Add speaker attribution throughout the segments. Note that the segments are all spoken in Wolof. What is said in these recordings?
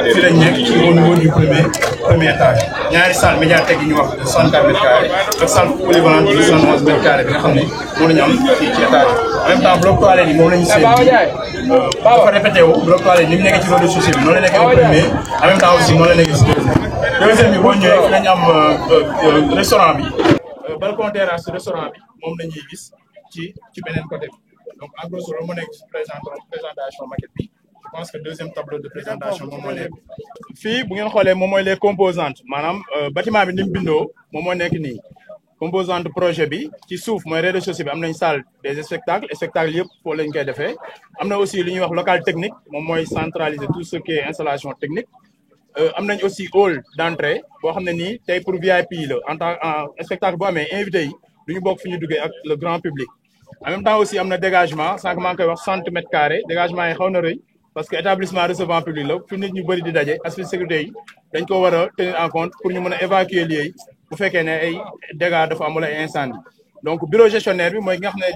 Speaker 1: fii lañ nekk ci au niveau du premier étage ñaari salle médiathèque yi ñu wax 64 mètres carrés ak salle polyvalente de 71 mètres carrés bi nga xam ne moom la ñu am fii ci étage en même temps bloc toilette yi moom la ñu seen dafa répété wu bloc toilette ni mu nekkee ci rez-de-chaussée bi noonu la nekkee au premier en même temps aussi noonu la nekkee ci deuxième bi boo ñëwee fi la ñu am restaurant bi balcon terrasse restaurant bi moom la ñuy gis ci beneen côté bi donc en gros loolu moo nekk ci présentation maquette bi je pense que deuxième tableau de présentation moom moo nekk fii bu ngeen xoolee moom mooy les composantes maanaam bâtiment bi ni mu bindoo moom moo nekk nii composante projet bi ci suuf mooy rez-de-chaussée bi am nañ salle des spectacles spectacles yëpp foofu lañ koy defee am na aussi li ñuy wax local technique moom mooy centraliser tout ce qui est installation technique am nañ aussi hall d'entrée boo xam ne nii tey pour VIP la en tant spectacle boo amee invité yi du ñu bokk fi ñu duggee ak le grand public en même temps aussi am na dégagement sànq maa ngi koy wax 60 mètres carrés dégagement yi xaw na rëy parce que établissement recevant public la fi nit ñu bëri di daje aspect sécurité yi dañ ko war a tenir en compte pour ñu mën a évacuer lieux yi bu fekkee ne ay dégâts dafa am wala ay incendie donc bureau gestionnaire bi mooy nga xam ne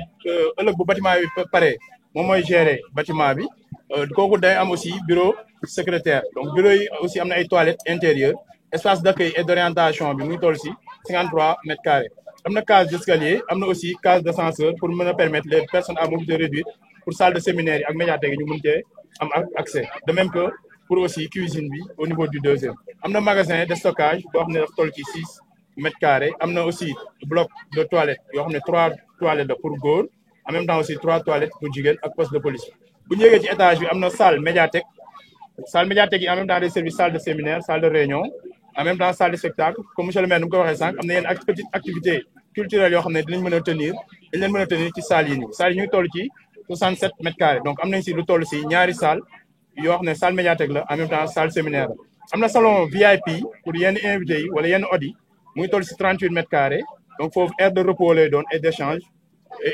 Speaker 1: ëllëg bu bâtiment bi pare moom mooy gérer bâtiment bi kooku day am aussi bureau secrétaire donc bureau yi aussi am na ay toilettes intérieures espace d'accueil et d'orientation bi muy toll si 53 mètres carrés am na case d'escalier am na aussi case d'ascenseur pour mën a permettre les personnes à mobilité réduite pour salle de séminaire yi ak médiathèque yi ñu mën cee am accès de même que pour aussi cuisine bi au niveau du deuxième am na magasin de stockage boo xam ne dafa toll ci 6 mètres carrés am na aussi bloc de toilettes yoo xam ne 3 toilettes la pour góor en même temps aussi 3 toilettes pour jigéen ak poste de police bu ñu yéegee ci étage bi am na salle médiathèque yi en même temps des services salle de séminaire salle de réunion en même temps salle de spectacle comme monsieur le maire nu mu ko waxee sànq am na yenn petite activité culturelle yoo xam ne dañ leen mën a tenir ci salle yi nii salle yi ñu ngi toll ci 67 mètres carrés donc am nañ si lu toll si ñaari salle yoo xam ne salle médiathèque la en même temps salle séminaire la am na salon VIP pour yenn invités yi wala yenn hôtes yi mu ngi toll si 38 mètres carrés donc foofu aire de repos lay doon et d'échange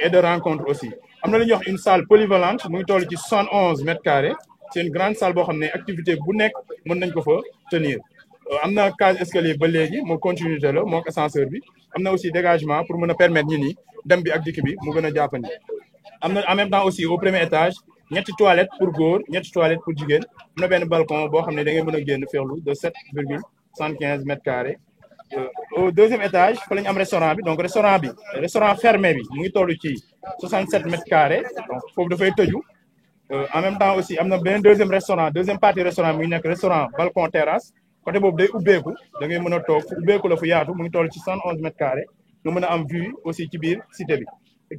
Speaker 1: et de rencontre aussi am na lu ñuy wax une salle polyvalente mu ngi toll ci 71 mètres carrés c'est une grande salle boo xam ne activité bu nekk mën nañ ko fa tenir am na case escalier ba léegi moo continuité la moo ascenseur bi am na aussi dégagement pour mën a permettre ñi ni dem bi ak dikk bi mu gën a jàppandi am na en même temps aussi au premier étage ñetti toilettes pour góor ñetti toilettes pour jigéen am na benn balcon boo xam ne da ngay mën a génn féexlu de 7,75 mètres carrés au deuxième étage fa la ñu am restaurant bi donc restaurant fermé bi mu ngi toll ci 67 mètres carrés donc foofu dafay tëju en même temps aussi am na benn deuxième partie restaurant mi ngi nekk restaurant balcon terrasse côté boobu day ubbeeku da ngay mën a toog fu ubbeeku la fu yaatu mu ngi toll ci 111 mètres carrés nga mën a am vue aussi ci biir cité bi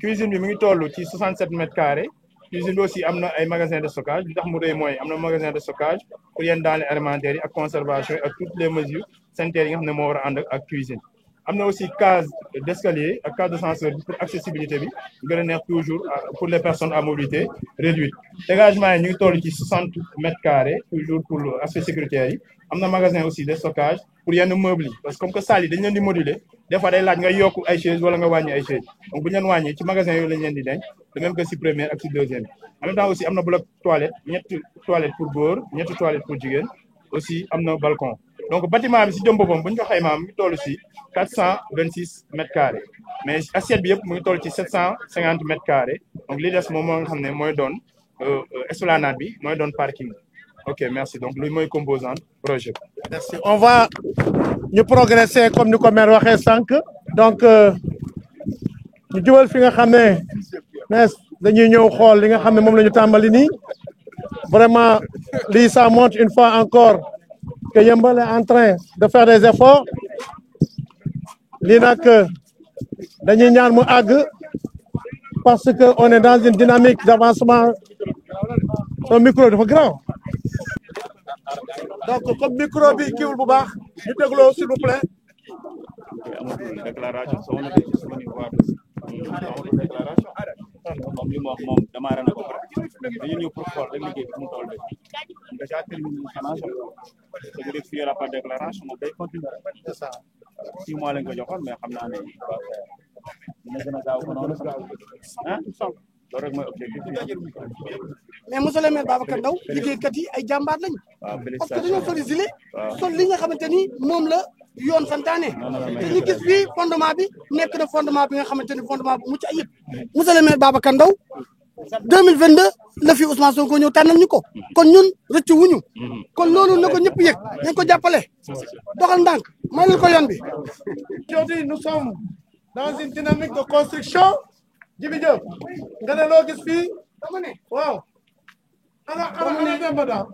Speaker 1: cuisine bi mu ngi toll ci 67 mètres carrés cuisine bi aussi am na ay magasin de stockage li tax mu rëy mooy am na magasin de stockage pour yenn denrées alimentaires yi ak conservation ak toutes les mesures sanitaires yi nga xam ne moo war a ànd ak cuisine am na aussi case d'escalier ak case d'ascenseur bi pour accessibilité bi gën a neex toujours pour les personnes à mobilité réduite dégagement yi ñu ngi toll ci 60 mètres carrés toujours pour aspect sécuritaire yi am na magasin aussi de stockage pour yenn meubles yi parce que comme que salle yi dañ leen di moduler des fois day laaj nga yokk ay chaises wala nga wàññi ay chaises donc bu ñu leen wàññi ci magasin yooyu lañ leen di denc de même que si première ak si deuxième en même temps aussi am na bloc toilette ñetti toilettes pour góor ñetti toilettes pour jigéen aussi am na balcon donc bâtiment bi si jëm boppam bu ñu ko xaymaa mu ngi toll si 426 mètres carrés mais assiette bi yëpp mu ngi toll ci 750 mètres carrés donc li des moom moo nga xam ne mooy doon esplanade bi mooy doon parking ok merci donc luy mooy composante projet.
Speaker 2: Merci on va ñu progresser comme ni ko maire waxee sànq donc ñu jubal fi nga xam ne mais dañuy ñëw xool li nga xam ne moom la ñu tàmbali nii vraiment lii ça montre une fois encore que Yeumbeul est en train de faire des efforts lii nag dañuy ñaan mu àgg parce que on est dans une dynamique d'avancement son micro dafa grand donc comme micro bi kiiwul bu baax ñu dégloo s'il vous plaît.
Speaker 1: déclaration moom li mu wax moom démarré na ko pare dañu ñëw pour xool rek liggéey bi mu toll de déjà terminé xanaa ça veut dire qu'il y aura pas de déclaration moom day continuer c'est ça 6 mois lañ ko joxoon mais xam naa ne dina gën a gaaw ko noonu ah loolu rek mooy objectif
Speaker 3: mais monsieur le maire Babacar Ndao liggéeykat yi ay jàmbaar lañ parce que dañoo soli gilet sol li nga xamante ni moom la yoon santaane te ñu gis fii fondement bi nekk na fondement bi nga xamante ni fondement bu mucc ayib monsieur le maire Babacar Ndao 2022 la fi Ousmane Sonko ñëw tànnal ñu ko kon ñun rëccu wuñu kon loolu na ko ñëpp yëg nañ ko jàppale doxal ndànk may leen ko yoon bi.
Speaker 2: Aujourd'hui nous sommes dans une dynamique de construction. Djibi Diop nga ne loo gis fii
Speaker 3: dama ne
Speaker 2: waaw. ana Demba Da.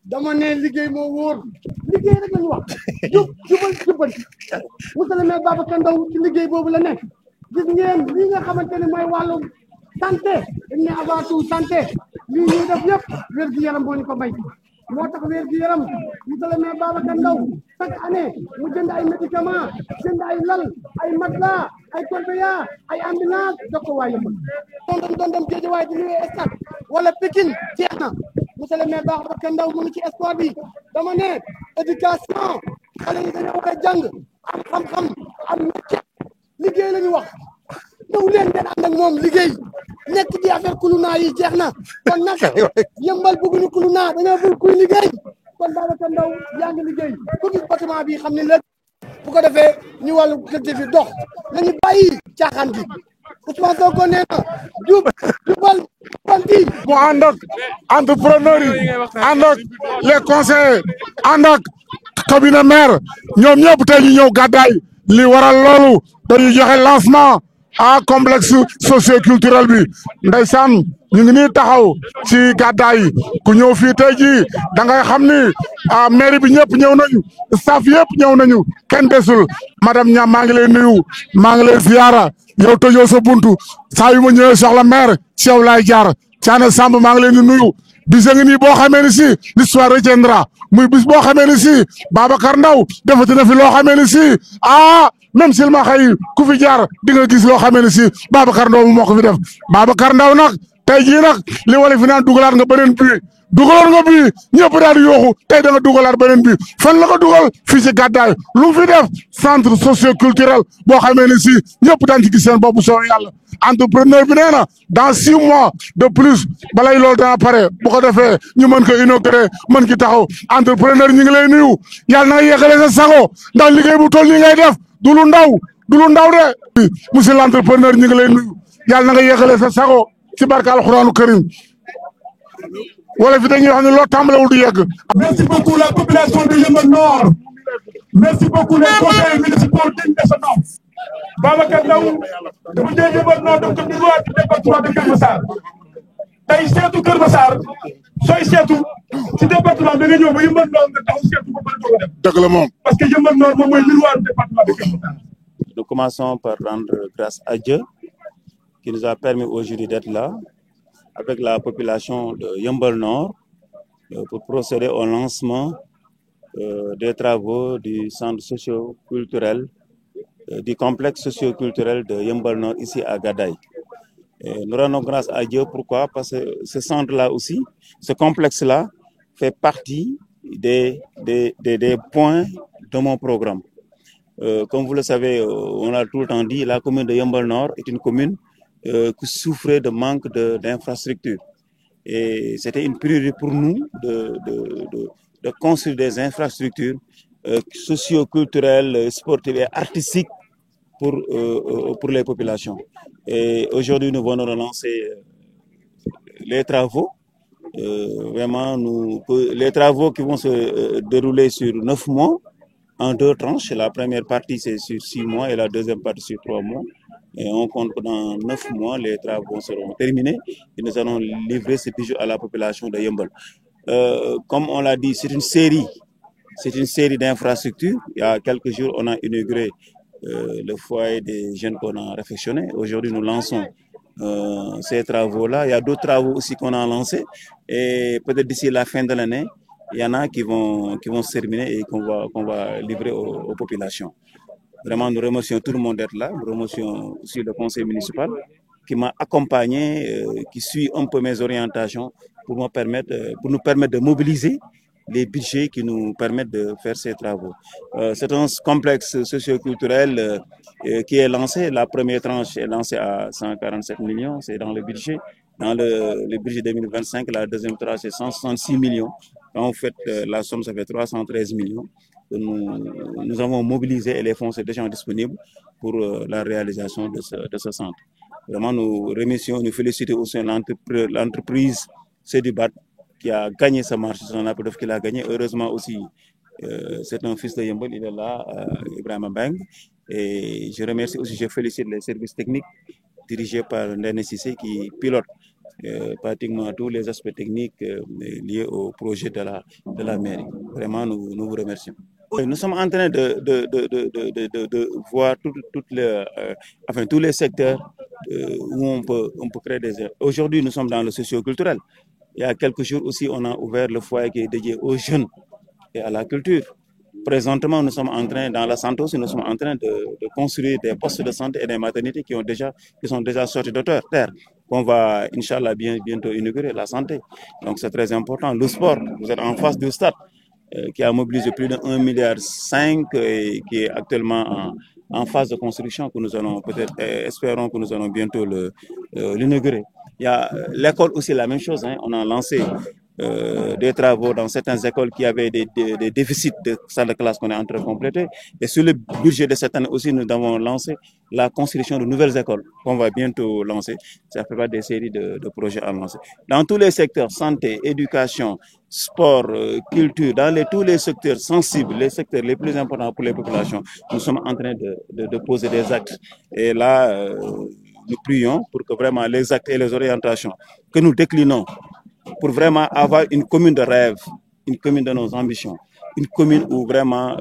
Speaker 3: dama ne liggéey moo wóor liggéey rek la ñu wax jubal jubanti monsieur le maire Babacar Ndao ci liggéey boobu la nekk gis ngeen lii nga xamante ne mooy wàllum santé dañ ne avant tout santé lii ñuy def yëpp wér gi yaram moo ñu ko may moo tax wér gi yaram monsieur le maire Babacar Ndao chaque année mu jënd ay médicaments jënd ay lal ay matelas ay corbillard ay ambulance jox ko waa Yeumbeul doon dem Guédiawaye di ñëwee stade wala Pikine jeex na monsieur le maire Babacar Ndao mu ngi ci espoir bi dama ne éducation xale yi dañoo war a jàng am xam-xam am métier liggéey la ñu wax ñëw leen ngeen ànd ak moom liggéey nekk di affaire kuluna yi jeex na kon nag Yeumbeul bëgguñu kuluna dañoo bëgg kuy liggéey kon Babacar Ndao yaa ngi liggéey ku gis bâtiment bi xam ne lépp bu ko defee ñu wàllu gëdd fi dox nañu bàyyi caaxaan gi Ousmane Sonko nee na jubal banti
Speaker 4: mu ànd ak entrepreneur yi ànd ak les conseillers ànd ak cabinet maire ñoom ñëpp tey ñu ñëw gàddaay li waral loolu dañuy joxe lancement à complexe socioculturel bi ndeysaan ñu ngi nii taxaw ci gàddaay ku ñëw fii tey jii da ngay xam ni mairie bi ñëpp ñëw nañu staff yëpp ñëw nañu kenn desul madame Niam maa ngi lay nuyu maa ngi lay ziyaara yow tëjoo sa buntu saa yu ma ñëwee soxla maire ci yow laay jaar Thiané Samb maa ngi leen di nuyu bis a ngi nii boo xamee ni si l'histoire retiendra muy bis boo xamee ni si Babacar Ndao defati na fi loo xamee ni si même sil ma xëy ku fi jaar di nga gis loo xamee ni si Babacar Ndao moo ko fi def Babacar Ndao nag tey jii nag li wala fi naan dugalaat nga beneen bii dugaloon nga bii ñëpp daal di yooxu tey da nga dugalaat beneen bii fan la ko dugal fii ci gàddaay lu mu fi def centre socioculturel boo xamee ne si ñëpp daan ci gis seen bopp soo yàlla entrepreneur bi nee na dans 6 mois de plus balay loolu dana pare bu ko defee ñu mën ko inauguré mën ki taxaw entrepreneur ñi ngi lay nuyu yàlla na nga yeggale sa sago ndax liggéey bu toll nii ngay def du lu ndaw de monsieur l' entrepreneur ñi ngi lay nuyu yàlla na nga yeggale sa sago ci barka alxuraanu karim wala fi dañuy wax ne loo tàmbalewul du yegg.
Speaker 5: Merci beaucoup la population de Yeumbeul Nord. Merci beaucoup les conseillers municipaux dignes de ce nom. Babacar Ndao dafa jël Yeumbeul Nord def ko droit du département de Kër Massar. tey seetu Kër Massar sooy seetu ci département da nga ñëw ba Yeumbeul Nord nga taxaw seetu ba pare doog a dem.
Speaker 4: dëgg la moom.
Speaker 5: parce que Yeumbeul Nord moom mooy miroir du département de Kër Massar.
Speaker 6: Nous commençons par rendre grâce à Dieu qui nous a permis aujourd'hui d'être là avec la population de Yeumbeul Nord pour procéder au lancement des travaux du centre socio-culturel, du complexe socio-culturel de Yeumbeul Nord ici à Gadaye. Et nous rendons grâce à Dieu, pourquoi? Parce que ce centre-là aussi, ce complexe-là fait partie des points de mon programme. Comme vous le savez, on a tout le temps dit, la commune de Yeumbeul Nord est une commune qui souffrait de manque d'infrastructures. Et c'était une priorité pour nous de construire des infrastructures socio-culturelles, sportives et artistiques pour les populations. Et aujourd'hui, nous venons de lancer les travaux. Vraiment, les travaux qui vont se dérouler sur 9 mois, en 2 tranches. La première partie, c'est sur 6 mois et la deuxième partie sur 3 mois. Et on compte que dans 9 mois, les travaux seront terminés et nous allons livrer ces bijoux à la population de Yeumbeul. Comme on l'a dit, c'est une série d'infrastructures. Il y a quelques jours, on a inauguré le foyer des jeunes qu'on a réfectionné. Aujourd'hui, nous lançons ces travaux-là. Il y a d'autres travaux aussi qu'on a lancés. Et peut-être d'ici la fin de l'année, il y en a qui vont se terminer et qu'on va livrer aux populations. Vraiment, nous remercions tout le monde d'être là. Nous remercions aussi le conseil municipal qui m'a accompagné, qui suit un peu mes orientations pour nous permettre de mobiliser les budgets qui nous permettent de faire ces travaux. C'est un complexe socio-culturel qui est lancé. La première tranche est lancée à 147 millions, c'est dans le budget. Dans le budget 2025, la deuxième tranche est 166 millions. Quand on fait la somme, ça fait 313 millions. Nous avons mobilisé et les fonds sont déjà disponibles pour la réalisation de ce centre. Vraiment, nous remercions, nous félicitons aussi l'entreprise Cedibat qui a gagné ce marché, c'est un appel d'offres qu'il a gagné. Heureusement aussi, c'est un fils de Yeumbeul, il est là, Ibrahima Mbengue. Et je remercie aussi, je félicite les services techniques dirigés par Ndéné Cissé qui pilote pratiquement tous les aspects techniques liés au projet de la mairie. Vraiment, nous vous remercions. Nous sommes en train de voir tous les secteurs où on peut créer des... Aujourd'hui, nous sommes dans le socio-culturel. Il y a quelques jours aussi, on a ouvert le foyer qui est dédié aux jeunes et à la culture. Présentement, nous sommes en train, dans la santé aussi, nous sommes en train de construire des postes de santé et des maternités qui sont déjà sortis de terre. On va, Inch'Allah, bientôt inaugurer la santé. Donc c'est très important. Le sport, vous êtes en face du stade qui a mobilisé plus de 1,5 milliard et qui est actuellement en phase de construction que nous allons peut-être, espérons que nous allons bientôt l'inaugurer. Il y a l'école aussi, la même chose. Hein. On a lancé des travaux dans certaines écoles qui avaient des déficits de salles de classe qu'on est en train de compléter. Et sur le budget de cette année aussi, nous avons lancé la construction de nouvelles écoles qu'on va bientôt lancer. Ça fait pas des séries de projets à lancer. Dans tous les secteurs, santé, éducation, sport, culture, dans tous les secteurs sensibles, les secteurs les plus importants pour les populations, nous sommes en train de poser des actes. Et là, nous prions pour que vraiment les actes et les orientations que nous déclinons pour vraiment avoir une commune de rêve, une commune de nos ambitions, une commune où vraiment,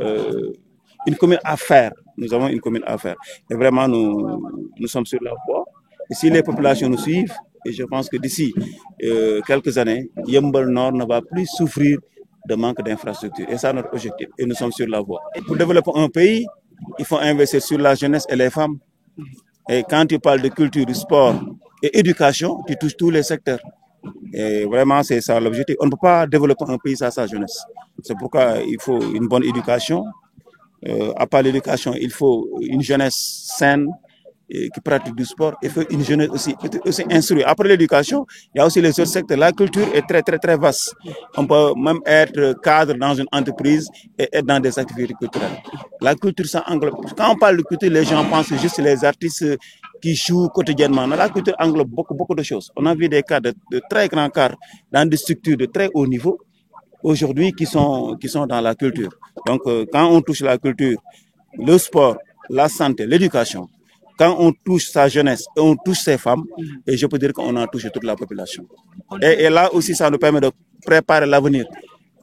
Speaker 6: une commune à faire. Nous avons une commune à faire. Et vraiment, nous sommes sur la voie. Et si les populations nous suivent, et je pense que d'ici quelques années, Yeumbeul Nord ne va plus souffrir de manque d'infrastructures. Et c'est notre objectif. Et nous sommes sur la voie. Et pour développer un pays, il faut investir sur la jeunesse et les femmes. Et quand tu parles de culture, de sport et éducation, tu touches tous les secteurs. Et vraiment, c'est ça l'objectif. On ne peut pas développer un pays sans sa jeunesse. C'est pourquoi il faut une bonne éducation. À part l'éducation, il faut une jeunesse saine qui pratique du sport. Il faut une jeunesse aussi instruite. Après l'éducation, il y a aussi les autres secteurs. La culture est très, très, très vaste. On peut même être cadre dans une entreprise et être dans des activités culturelles. La culture, ça englobe. Quand on parle de culture, les gens pensent juste les artistes qui jouent quotidiennement. Mais la culture englobe beaucoup de choses. On a vu des cas de très grands cas dans des structures de très haut niveau aujourd'hui qui sont dans la culture. Donc, quand on touche la culture, le sport, la santé, l'éducation, quand on touche sa jeunesse et on touche ses femmes, et je peux dire qu'on a touché toute la population. Et là aussi, ça nous permet de préparer l'avenir.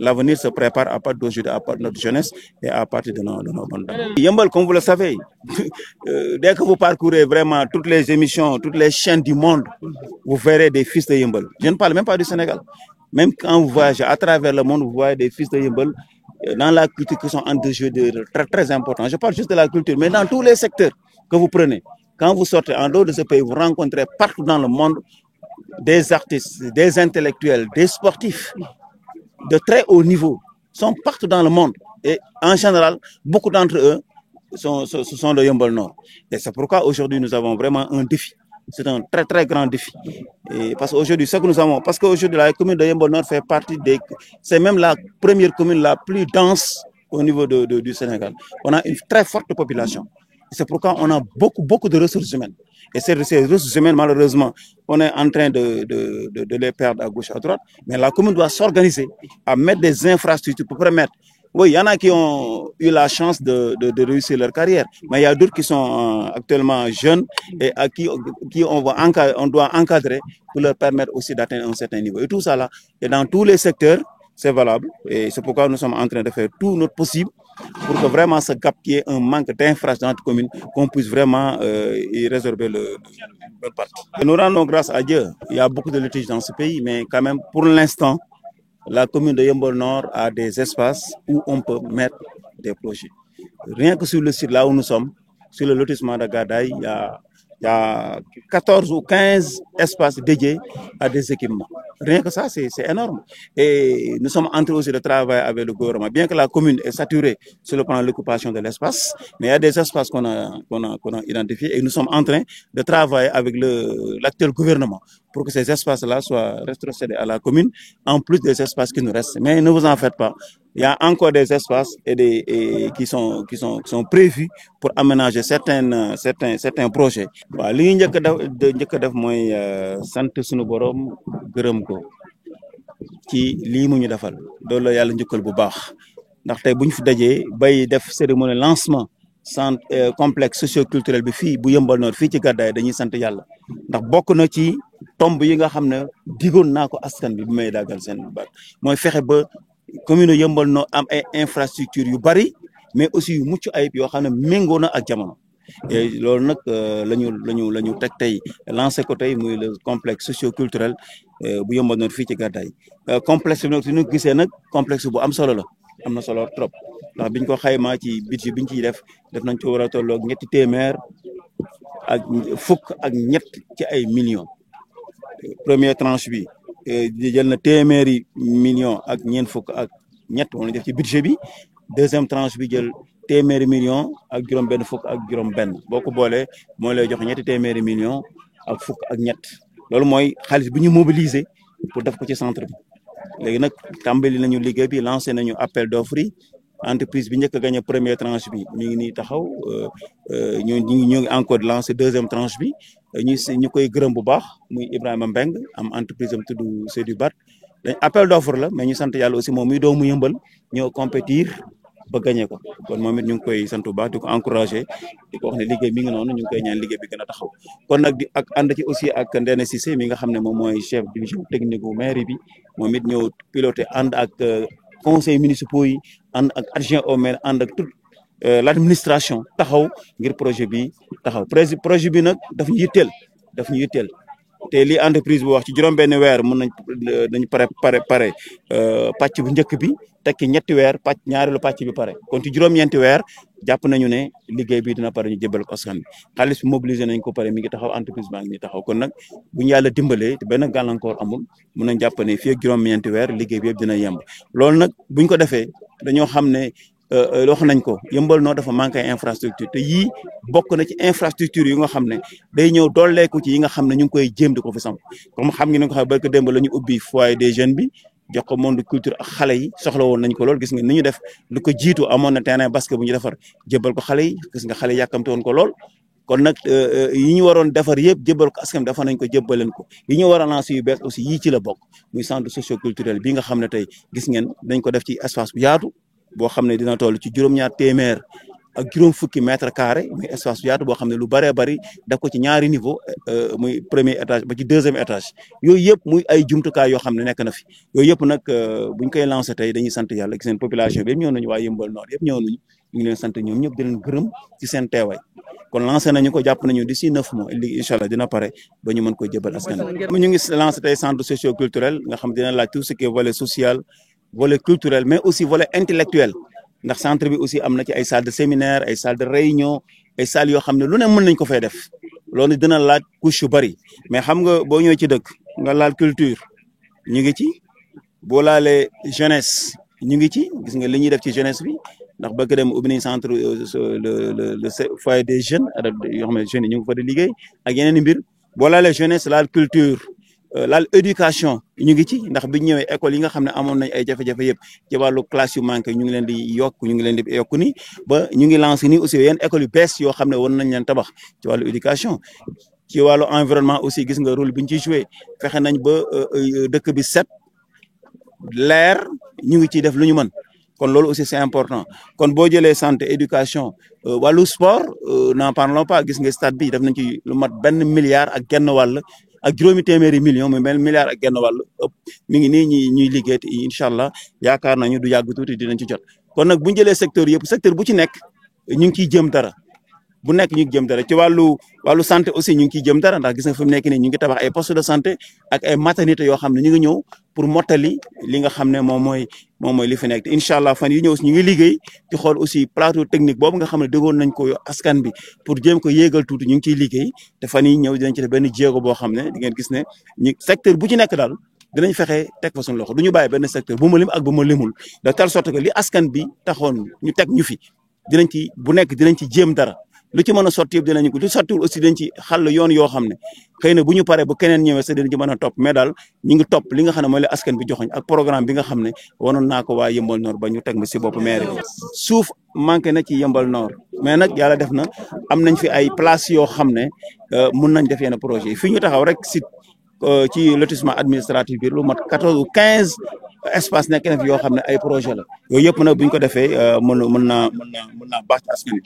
Speaker 6: L'avenir se prépare à partir d'aujourd'hui, à partir de notre jeunesse et à partir de nos bonnes dames. Yeumbeul, comme vous le savez, dès que vous parcourez vraiment toutes les émissions, toutes les chaînes du monde, vous verrez des fils de Yeumbeul. Je ne parle même pas du Sénégal. Même quand vous voyagez à travers le monde, vous voyez des fils de Yeumbeul dans la culture qui sont en jeu très, très importants. Je parle juste de la culture, mais dans tous les secteurs que vous prenez, quand vous sortez en dehors de ce pays, vous rencontrez partout dans le monde des artistes, des intellectuels, des sportifs de très haut niveau, sont partout dans le monde. Et en général, beaucoup d'entre eux ce sont de Yeumbeul Nord. Et c'est pourquoi aujourd'hui nous avons vraiment un défi. C'est un très très grand défi. Et parce qu'aujourd'hui, ce que nous avons, parce qu'aujourd'hui la commune de Yeumbeul Nord fait partie des, c'est même la première commune la plus dense au niveau du Sénégal. On a une très forte population. C'est pourquoi on a beaucoup de ressources humaines. Et ces ressources humaines, malheureusement, on est en train de les perdre à gauche, à droite. Mais la commune doit s'organiser à mettre des infrastructures pour permettre. Oui, il y en a qui ont eu la chance de réussir leur carrière. Mais il y a d'autres qui sont actuellement jeunes et à qui on doit encadrer pour leur permettre aussi d'atteindre un certain niveau. Et tout ça là, et dans tous les secteurs, c'est valable. Et c'est pourquoi nous sommes en train de faire tout notre possible pour que vraiment ce gap qui est un manque d'infrastructures dans notre commune, qu'on puisse vraiment y résorber une bonne partie. Et nous rendons grâce à Dieu. Il y a beaucoup de litiges dans ce pays, mais quand même, pour l'instant, la commune de Yeumbeul Nord a des espaces où on peut mettre des projets. Rien que sur le site là où nous sommes, sur le lotissement de Gadaye, il y a 14 ou 15 espaces dédiés à des équipements. Rien que ça, c'est énorme. Et nous sommes en train aussi de travailler avec le gouvernement. Bien que la commune est saturée sur le plan de l'occupation de l'espace, mais il y a des espaces qu'on a identifiés et nous sommes en train de travailler avec l'actuel gouvernement pour que ces espaces-là soient rétrocédés à la commune, en plus des espaces qui nous restent. Mais ne vous en faites pas. il y a encore des espaces qui sont prévus pour aménager certains projets. waaw li ñu njëkk a def mooy sant suñu borom gërëm ko ci lii mu ñu defal loolu la yàlla njëkkal bu baax ndax tey bu ñu fi dajee bay def cérémonie lancement centre complexe socioculturel bi fii bu Yeumbeul Nord fii ci Gàddaay dañuy sant yàlla ndax bokk na ci tomb yi nga xam ne digoon naa ko askan bi bu may daggal seen baat mooy fexe ba commune Yeumbeul Nord am ay infrastructure yu bari mais aussi yu mucc ayib yoo xam ne méngoo na ak jamono et loolu nag la ñu teg tey lancé ko tey muy le complexe socioculturel bu Yeumbeul Nord fii ci Gàddaay complexe bi nag suñu gisee nag complexe bu am solo la am na solo trop ndax biñ ko xaymaa ci budget biñ ciy def nañ ci war a tolloog ñetti téeméer ak fukk ak ñett ci ay millions première tranche bi jël na téeméeri millions ak ñeent fukk ak ñett moom la def ci budget bi deuxième tranche bi jël téeméeri millions ak juróom-benn fukk ak juróom-benn boo ko boolee mooy lay jox ñetti téeméeri millions ak fukk ak ñett loolu mooy xaalis bi ñu mobiliser pour def ko ci centre bi léegi nag tàmbali nañu liggéey bi lancé nañu appel d'offre yi entreprise bi njëkk a gagné première tranche bi ñu ngi nii taxaw ñu ngi encore lancé deuxième tranche bi ñu koy gërëm bu baax muy Ibrahima Mbeng am entreprise am tudd Seydou Bat dañ appel d'offre la mais ñu sant yàlla aussi moom muy doomu Yeumbeul ñoo compétir ba gagné ko kon moom it ñu ngi koy sant bu baax di ko encouragé di ko wax ne liggéey mi ngi noonu ñu ngi koy ñaan liggéey bi gën a taxaw kon nag di ak ànd ci aussi ak Ndene Cissé mi nga xam ne moom mooy chef division technique bu mairie bi moom it ñëw piloté ànd ak conseils municipaux yi ànd ak adjoint au maire ànd ak toute l'administration taxaw ngir projet bi taxaw projet bi nag daf ñu yitteel te li entreprise bu wax ci juróom-benn weer mën nañ pare pàcc bu njëkk bi tekki ñetti weer ñaareelu pàcc bi pare kon ci juróom-ñeenti weer jàpp nañu ne liggéey bi dina pare ñu jébal ko askan bi xaalis bi mobilisé nañ ko pare mi ngi taxaw entreprise baa ngi nii taxaw kon nag bu ñu yàlla dimbalee te benn gàllankoor amul mën nañ jàpp ne fii ak juróom-ñeenti weer liggéey bi yëpp dina yemb loolu nag buñ ko defee dañoo xam ne wax nañ ko Yeumbeul Nord dafa manqué infrastructure te yii bokk na ci infrastructure yi nga xam ne day ñëw dooleeku ci yi nga xam ne ñu ngi koy jéem di ko fi samp comme xam ngeen ko xam barke démb la ñu ubbi foyer des jeunes bi jox ko monde culture ak xale yi soxla woon nañ ko lool gis nga ni ñu def lu ko jiitu amoon na terrain basket bu ñu defar jébbal ko xale yi gis nga xale yi yàkkamte woon ko lool kon nag yi ñu waroon defar yëpp jébbal ko askan defar nañ ko jébbaleen ko yi ñu war a lancer yu bees aussi yii ci la bokk muy centre socioculturel bi nga xam ne tey gis ngeen dañ ko def ci espace bu yaatu boo xam ne dina toll ci juróom-ñaar téeméer ak juróom fukki mètre carré muy espace bu yaatu boo xam ne lu bëree bëri def ko ci ñaari niveau muy premier étage ba ci deuxième étage yooyu yëpp muy ay jumtukaay yoo xam ne nekk na fi yooyu yëpp nag buñ koy lancé tey dañuy sant yàlla gis ngeen population bi yëpp ñëw nañu waa Yeumbeul Nord yëpp ñëw nañu ñu ngi leen sant ñoom ñëpp di leen gërëm ci seen teewaay kon lancé nañu ko jàpp nañu d'ici 9 mois li incha allah dina pare ba ñu mën ko jébal askan wi ñu ngi lancé tey centre socioculturel nga xam dina laaj tout ce qui est volet social volet culturel mais aussi volet intellectuel ndax centre bi aussi am na ci ay salle de séminaire ay salle de réunion ay salles yoo xam ne lu ne mën nañ ko fay def loolu dina laaj couche yu bari mais xam nga boo ñëwee ci dëkk nga laal culture ñu ngi ci boo laalee jeunesse ñu ngi ci gis nga li ñuy def ci jeunesse bi ndax bëgg dem ubbi nañ centre le foyer des jeunes yoo xam ne jeunes yi ñu ngi fa di liggéey ak yeneen i mbir boo laalee jeunesse laal culture laal éducation ñu ngi ci ndax biñ ñëwee école yi nga xam ne amoon nañ ay jafe-jafe yëpp ci wàllu classe yu manqué ñu ngi leen di yokk ñu ngi leen di yokk ni ba ñu ngi lancé nii aussi yenn école yu bees yoo xam ne war nañ leen tabax ci wàllu éducation ci wàllu environnement aussi gis nga rôle bi ñu ciy joué fexe nañ ba dëkk bi set leer ñu ngi ciy def lu ñu mën kon loolu aussi c'est important kon boo jëlee santé éducation wàllu sport n'en parlons pas gis nga stade bi def nañ ci lu mat $1 milliard ak genn wàll ak juróomi téeméeri millions muy mel milliard ak genn wàll ëpp mi ngi nii ñuy liggéey te incha allah yaakaar nañu du yàgg tuuti dinañ ci jot kon nag bu ñu jëlee secteur yëpp secteur bu ci nekk ñu ngi ciy jëm dara bu nekk ñu ngi jëm dara ci wàllu santé aussi ñu ngi ciy jëm dara ndax gis nga fi mu nekk nii ñu ngi tabax ay postes de santé ak ay maternité yoo xam ne ñu ngi ñëw pour mottali li nga xam ne moom mooy li fi nekk te incha allah fan yi ñëw ñu ngi liggéey ci xool aussi plateau technique boobu nga xam ne déggoon nañ ko askan bi pour jéem ko yéegal tuuti ñu ngi ciy liggéey te fan yi ñëw dinañ ci def benn jéego boo xam ne di ngeen gis ne ñu secteur bu ci nekk daal dinañ fexe teg fa suñu loxo du ñu bàyyi benn secteur bu ma lim ak bu ma limul de telle sorte que li askan bi taxoon ñu teg ñu fi dinañ ci bu nekk dinañ ci jéem dara lu ci mën a sotti yëpp dinañu ko lu sottiwul aussi dañ ci xàll yoon yoo xam ne xëy na bu ñu paree ba keneen ñëwee sax dinañ ci mën a topp mais daal ñu ngi topp li nga xam ne mooy la askan bi joxoñ ak programme bi nga xam ne wanoon naa ko waa Yeumbeul Nord ba ñu teg ma si bopp maire bi suuf manqué na ci Yeumbeul Nord mais nag yàlla def na am nañ fi ay place yoo xam ne mun nañ def yenn projet yi fii ñu taxaw rek si ci lotissement administratif bi lu mat 14 ou 15 espace nekk na fi yoo xam ne ay projet la yooyu yëpp nag bu ñu ko defee mën naa baax ci askan wi